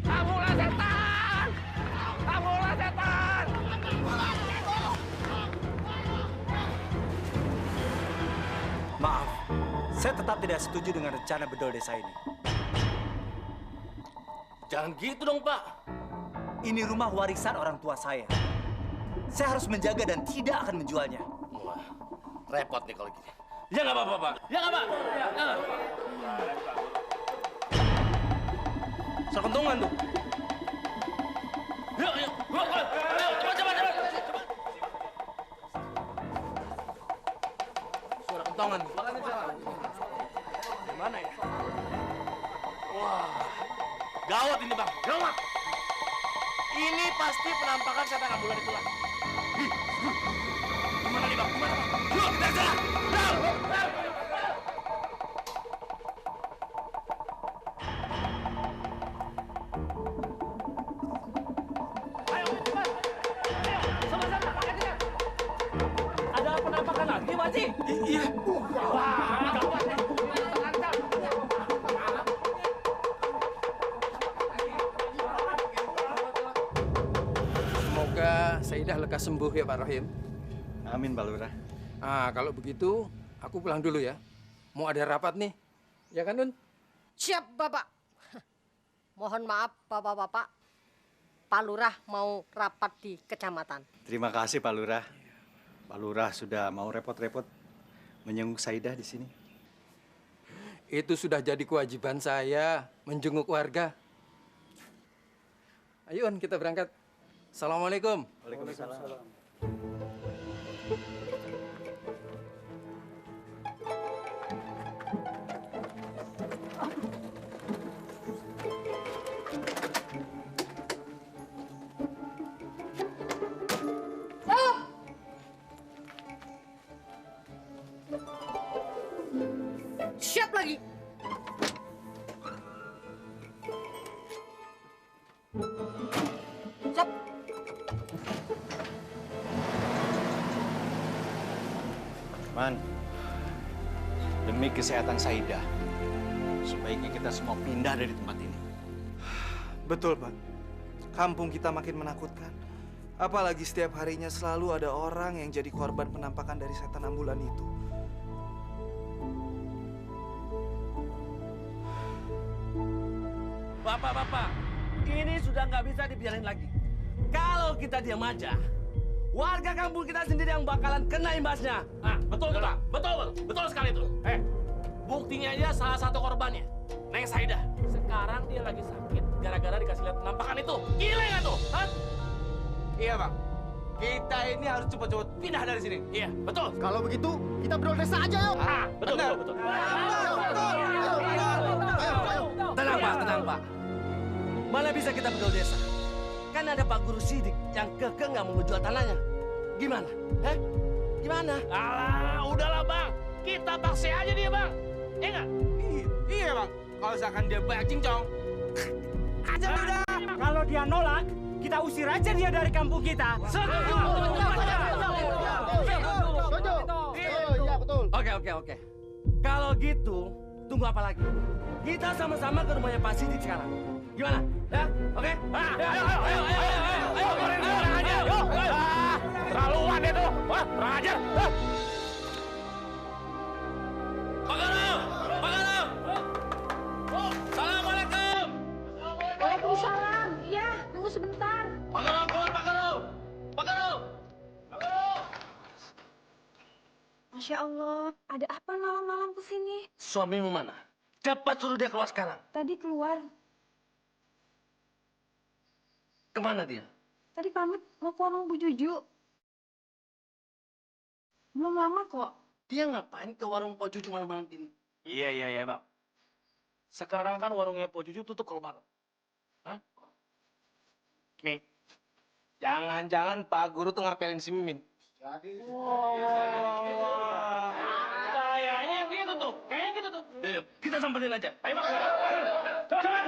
S8: Kamulah setan! Kamulah setan!
S12: Maaf, saya tetap tidak setuju dengan rencana bedol desa ini.
S8: Jangan gitu dong, Pak.
S12: Ini rumah warisan orang tua saya. Saya harus menjaga dan tidak akan menjualnya.
S8: Wah, repot nih kalau gini. Ya nggak apa-apa, Pak. Ya nggak, Pak. Ya nggak.
S3: Sekentungan tuh.
S8: Yuk, yuk. Ayo, cepat.
S3: Suara kentongan.
S8: Gimana ya? Wah, gawat ini, Bang. Gawat. Ini pasti penampakan setan ambulan itu lagi. Gimana nih, Bang? Gimana, Bang? Yuk, kita jalan.
S3: Ada penampakan lagi, Pak Haji? Iya. Wah, gawat nih.
S6: Semoga Saidah lekas sembuh ya Pak Rohim.
S18: Amin, Pak Lurah.
S6: Ah, kalau begitu aku pulang dulu ya. Mau ada rapat nih. Ya kan, Nun?
S4: Siap, Bapak. Mohon maaf, Bapak-bapak. Pak Lurah mau rapat di kecamatan.
S18: Terima kasih, Pak Lurah. Pak Lurah sudah mau repot-repot menjenguk Saidah di sini.
S6: Itu sudah jadi kewajiban saya menjenguk warga. Ayo, On, kita berangkat. Assalamualaikum.
S18: Waalaikumsalam.
S4: Siap lagi. Siap.
S18: Man, demi kesehatan Saidah, sebaiknya kita semua pindah dari tempat ini.
S2: Betul, Pak. Kampung kita makin menakutkan. Apalagi setiap harinya selalu ada orang yang jadi korban penampakan dari setan ambulan itu.
S8: Bapak-bapak, ini sudah nggak bisa dibiarin lagi. Kalau kita diam aja, warga kampung kita sendiri yang bakalan kena imbasnya.
S17: Ah, betul tuh, Pak. Betul sekali tuh. Buktinya aja salah satu korbannya, Neng Saidah. Sekarang dia lagi sakit gara-gara dikasih lihat penampakan itu. Gila nggak tuh? Hah?
S1: Iya, Bang. Kita ini harus cepet-cepet pindah dari sini.
S17: Iya, betul.
S1: Kalau begitu, kita bedol desa aja yuk.
S17: Ah, betul.
S8: Tenang, Pak, tenang, Pak. Mana bisa kita bedol desa? Kan ada Pak Guru Sidik yang kekeh nggak mau ngejual tanahnya. Gimana? Heh? Gimana?
S17: Alah, udahlah, Bang. Kita paksa aja dia, Bang. Iya nggak?
S1: Iya, Bang. Kalau misalkan dia banyak cincong,
S17: aja udah.
S14: Kalau dia nolak, kita usir aja dia dari kampung kita.
S8: Setuju.
S1: Iya, betul.
S8: Oke. Kalau gitu, tunggu apa lagi? Kita sama-sama ke rumahnya Pak Sidik sekarang. Gimana? Ya? Oke? Ayo, keluarin aja. Yuk.
S17: Terlaluan itu. Wah, kurang ajar.
S3: Pak Guru! Pak Guru! Assalamualaikum!
S7: Waalaikumsalam. Iya, tunggu sebentar.
S3: Pak Guru, keluar Pak Guru! Pak Guru! Pak Guru!
S7: Masya Allah, ada apa malam-malam kesini?
S8: Suamimu mana? Cepat suruh dia keluar sekarang.
S7: Tadi keluar.
S8: Kemana dia?
S7: tadi pamit mau ke warung Bu Juju. Belum lama kok.
S17: Dia ngapain ke warung Po Juju malam-malam ini? Iya, Bang. Sekarang kan warungnya Po Juju tutup kalau malam. Hah? Nih, jangan-jangan Pak Guru tuh ngapelin si Mimin. Jadi. Kayaknya gitu tuh. Kita samperin aja. Ayo, Bang. Coba.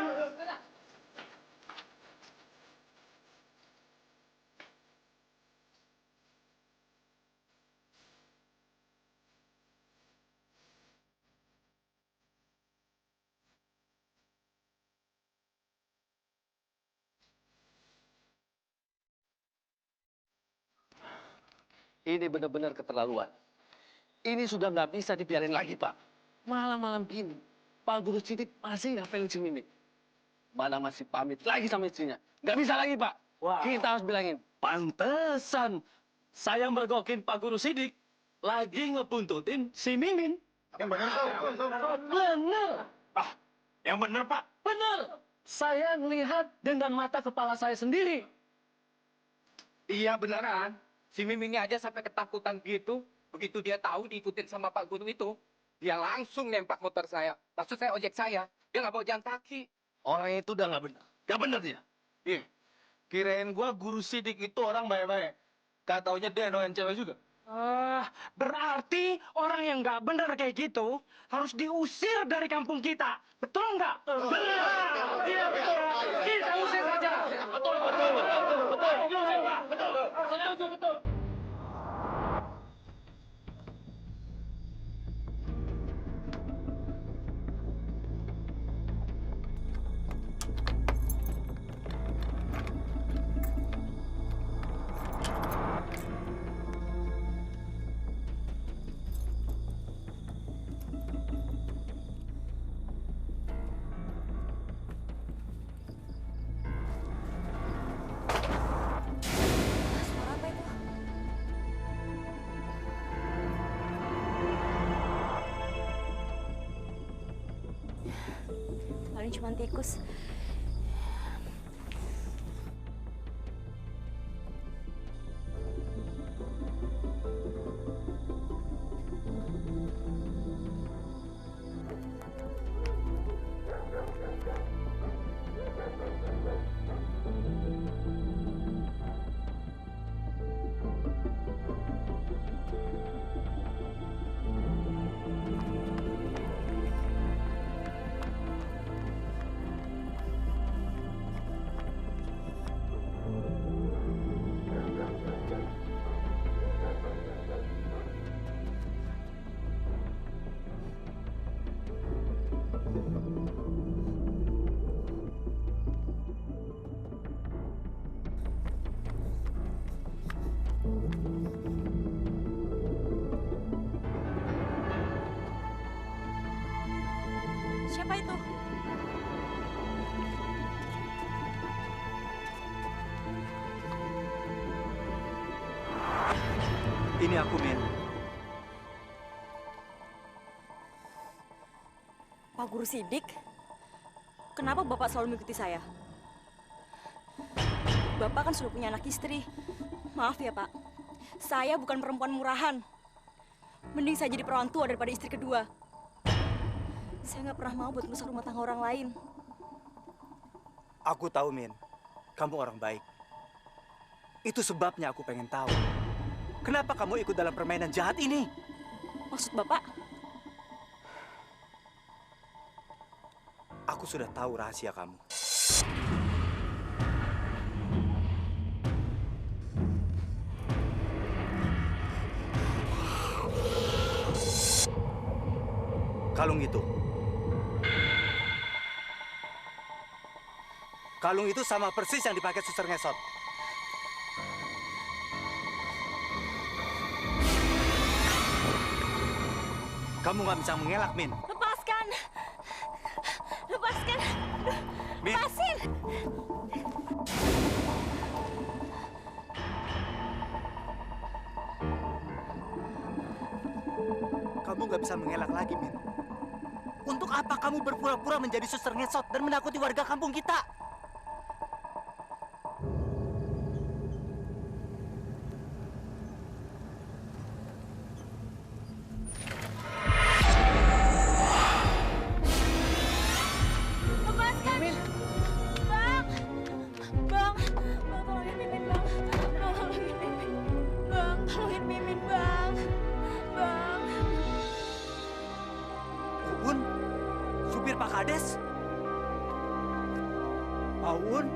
S17: Ini benar-benar keterlaluan. Ini sudah nggak bisa dibiarin lagi, Pak. Malam-malam gini, Pak Guru Sidik masih ngapelin si Mimi. Mana masih pamit lagi sama istrinya. Nggak bisa lagi, Pak. Kita harus bilangin, pantesan saya mergokin Pak Guru Sidik lagi ngebuntutin si Mimin.
S9: Yang benar tuh.
S17: Bener. Ah, yang bener, Pak. Bener. Saya melihat dengan mata kepala saya sendiri.
S6: Iya beneran. Si Mimingnya aja sampai ketakutan gitu. Begitu dia tahu diikutin sama Pak Guru itu, dia langsung nempak motor saya. Maksud saya ojek saya. Dia nggak bawa jalan kaki.
S17: Orang itu udah nggak benar. Nggak benar dia. Iya. Kirain gua Guru Sidik itu orang baik-baik. Gak taunya dia doyan cewek juga.
S6: Berarti orang yang nggak bener kayak gitu harus diusir dari kampung kita. Betul nggak?
S17: Benar. Iya betul.
S6: Kita usir saja.
S17: Betul.
S7: Paling cuma tikus. Siapa itu?
S12: Ini aku, Min.
S7: Pak Guru Sidik? Kenapa Bapak selalu mengikuti saya? Bapak kan sudah punya anak istri. Maaf ya, Pak. Saya bukan perempuan murahan. Mending saya jadi perawan tua daripada istri kedua. Saya nggak pernah mau buat merusak rumah tangga orang lain.
S12: Aku tahu, Min. Kamu orang baik. Itu sebabnya aku pengen tahu. Kenapa kamu ikut dalam permainan jahat ini?
S7: Maksud Bapak?
S12: Aku sudah tahu rahasia kamu. Kalung itu. Kalung itu sama persis yang dipakai Suster Ngesot. Kamu nggak bisa mengelak, Min.
S7: Lepaskan! Lepaskan!
S12: Min.
S7: Lepasin!
S12: Kamu nggak bisa mengelak lagi, Min. Untuk apa kamu berpura-pura menjadi Suster Ngesot dan menakuti warga kampung kita? Kades. Aun.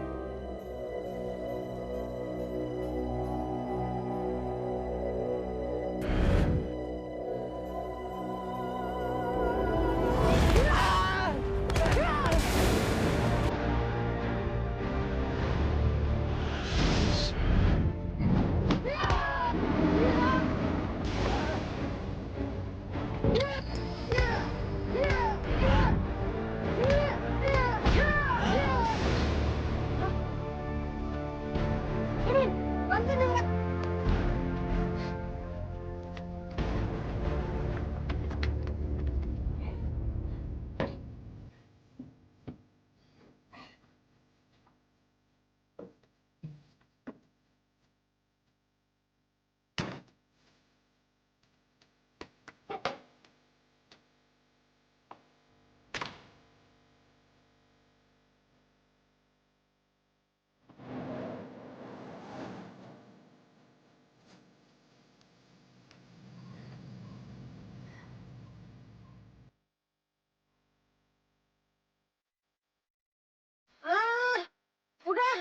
S4: Udah,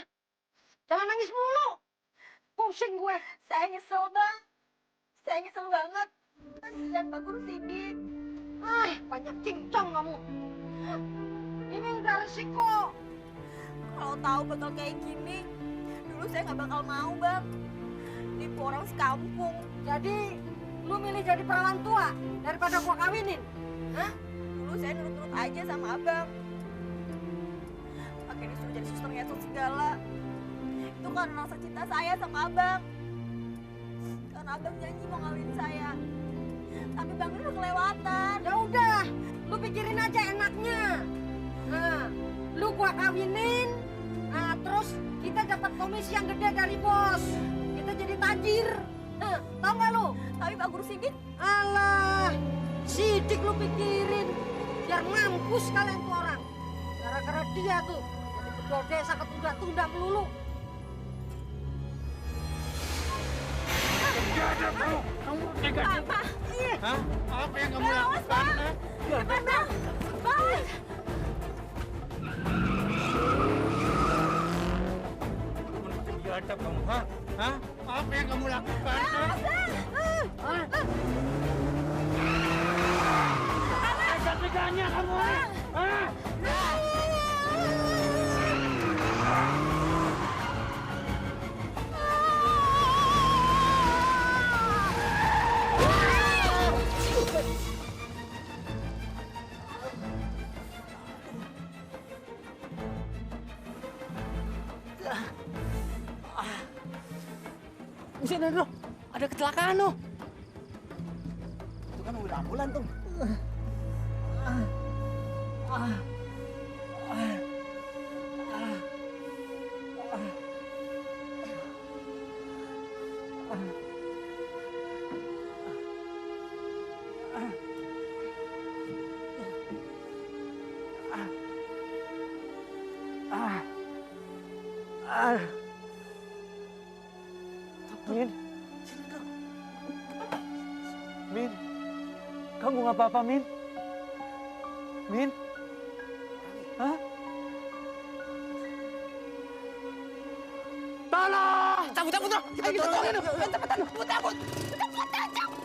S4: jangan nangis mulu. Pusing gue.
S7: Saya nyesel, Bang. Saya nyesel banget. Kasihan Pak Guru Sidik.
S4: Banyak cincong kamu. Ini udah resiko.
S7: Kalau tahu bakal kayak gini, dulu saya nggak bakal mau, Bang. Nipu orang sekampung.
S4: Jadi, lu milih jadi perawan tua daripada gua kawinin? Hah?
S7: Dulu saya nurut-nurut aja sama Abang. Pakai disuruh jadi suster ngesot segala. Itu karena rasa cinta saya sama Abang. Karena Abang janji mau ngawin saya. Tapi Bang udah kelewatan.
S4: Ya udah, lu pikirin aja enaknya. Nah, lu gua kawinin. Nah, terus kita dapat komisi yang gede dari bos. Kita jadi tajir. Tahu nggak lu?
S7: Tapi Pak Guru Sidik?
S4: Alah, Sidik lu pikirin. Biar mampus kalian tuh orang. Gara-gara dia tuh, jadi ketua desa ketunda-tunda melulu.
S17: Kamu tega juga. Hah? Apa yang kamu lakukan?
S7: Bang, Bang.
S17: Biadab kamu, hah? Hah? Apa yang kamu lakukan? Tega-teganya kamu, hah?
S8: Di sini dulu, ada kecelakaan loh. Itu kan mobil ambulan tuh.
S12: Min, Min, kamu nggak apa-apa, Min? Min, hah?
S8: Tolong! Cabut, cabut, cabut! Kita tolongin dulu! Cepetan, cabut, cabut! Cepetan, cabut!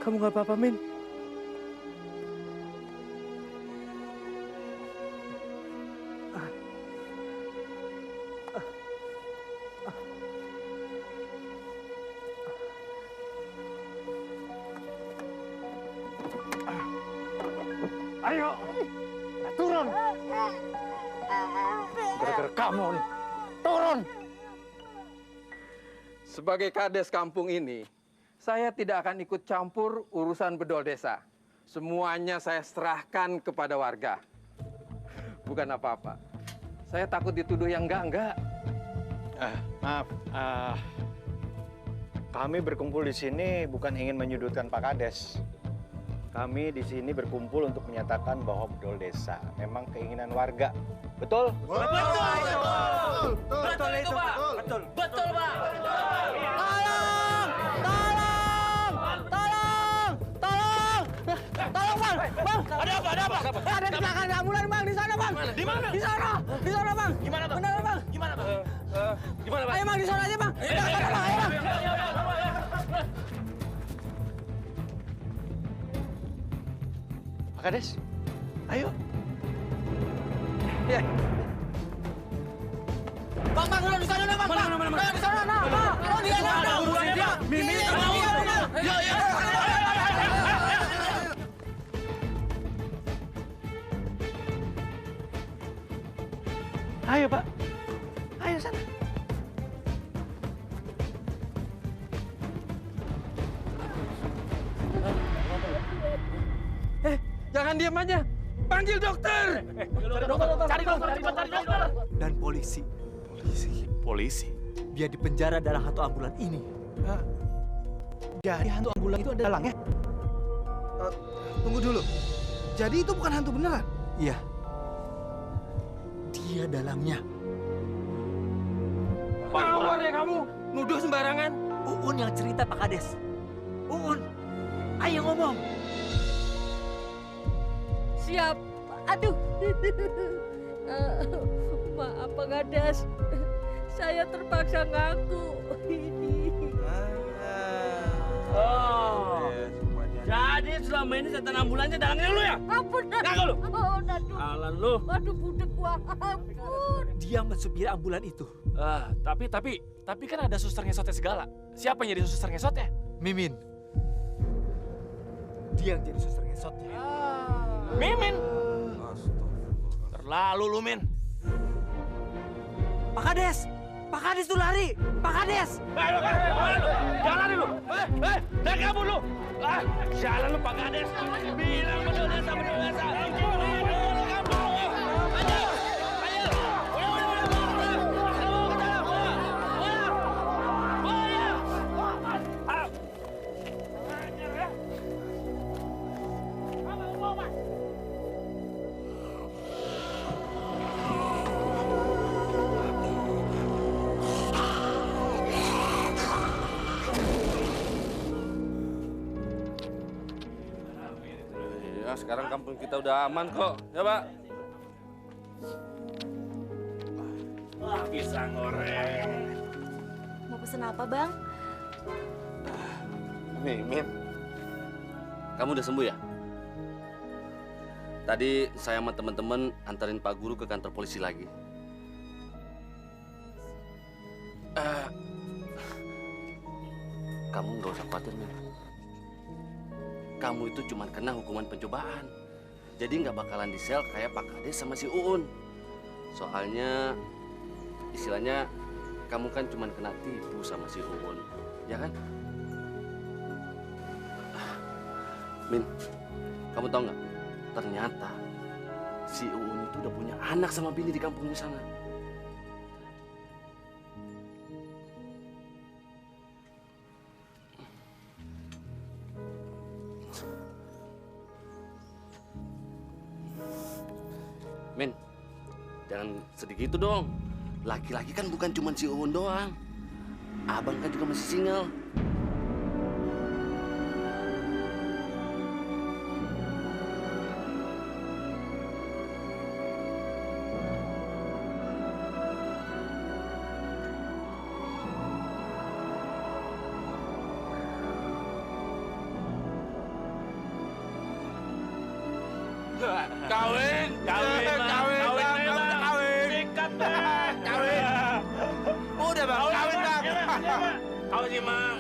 S12: Kamu nggak apa-apa, Min?
S17: Ayo, turun. Gara-gara kamu nih, turun.
S6: Sebagai kades kampung ini, saya tidak akan ikut campur urusan bedol desa. Semuanya saya serahkan kepada warga. Bukan apa-apa. Saya takut dituduh yang enggak.
S18: Maaf, kami berkumpul di sini bukan ingin menyudutkan Pak Kades. Kami di sini berkumpul untuk menyatakan bahwa bedol desa memang keinginan warga. Betul?
S8: Betul itu, Pak. Betul, Pak.
S4: Tolong!
S8: Di mana?
S6: Di sana, Bang.
S8: Gimana, Bang?
S6: Benar, Bang.
S8: Gimana, Bang? Gimana, Bang?
S6: Ayo, Bang, di sana aja, Bang. Ayo, Bang.
S18: Pak Kades, ayo.
S6: Ya.
S8: Bang, di sana, Bang.
S6: Mana? Di sana, Bang. Oh, di sana.
S8: Mimi, ya.
S18: Ayo, Pak. Ayo sana.
S6: Jangan diam aja. Panggil dokter.
S8: Cari dokter.
S19: Dan polisi. Polisi? Dia di penjara dalam hantu ambulan ini. Jadi hantu ambulan itu ada dalangnya?
S2: Tunggu dulu. Jadi itu bukan hantu beneran?
S19: Iya. Dia dalangnya.
S6: Keluar ya kamu. Nuduh sembarangan.
S19: Uun yang cerita, Pak Kades. Uun, ayo ngomong.
S4: Siap. Aduh. Maaf Pak Kades. Saya terpaksa ngaku.
S8: Oh. Jadi selama ini setan ambulannya dalangnya lu ya?
S4: Ampun.
S8: Ngaku lu?
S4: Oh, aduh.
S8: Alan lu.
S4: Aduh, budek gua. Ampun.
S19: Dia mensupir ambulan itu.
S3: Tapi kan ada suster ngesotnya segala. Siapa yang jadi suster ngesotnya?
S19: Mimin. Dia yang jadi suster ngesotnya.
S3: Mimin. Terlalu lu, Min.
S19: Pak Kades! Pak Kades tuh lari! Pak Kades!
S8: Jangan lari lu! Jangan kabur lu! Jalan lu Pak Kades! Bilang bener desa, bener desa!
S3: Sekarang kampung kita udah aman kok, ya Pak?
S8: Wah, pisang goreng.
S7: Mau pesen apa, Bang?
S3: Mimin, kamu udah sembuh ya? Tadi saya sama teman-teman antarin Pak Guru ke kantor polisi lagi. Kamu nggak usah khawatir, Min. Kamu itu cuma kena hukuman pencobaan. Jadi nggak bakalan disel kayak Pak Kades sama si Uun. Soalnya, istilahnya kamu kan cuma kena tipu sama si Uun, ya kan? Min, kamu tahu nggak? Ternyata si Uun itu udah punya anak sama bini di kampungnya sana. Min, jangan sedih gitu dong. Laki-laki kan bukan cuma si Uun doang. Abang kan juga masih single.
S8: Kawin. Sikat deh. Kawin.
S2: Udah Bang, kawin Bang.
S8: Kawin sih, Mang.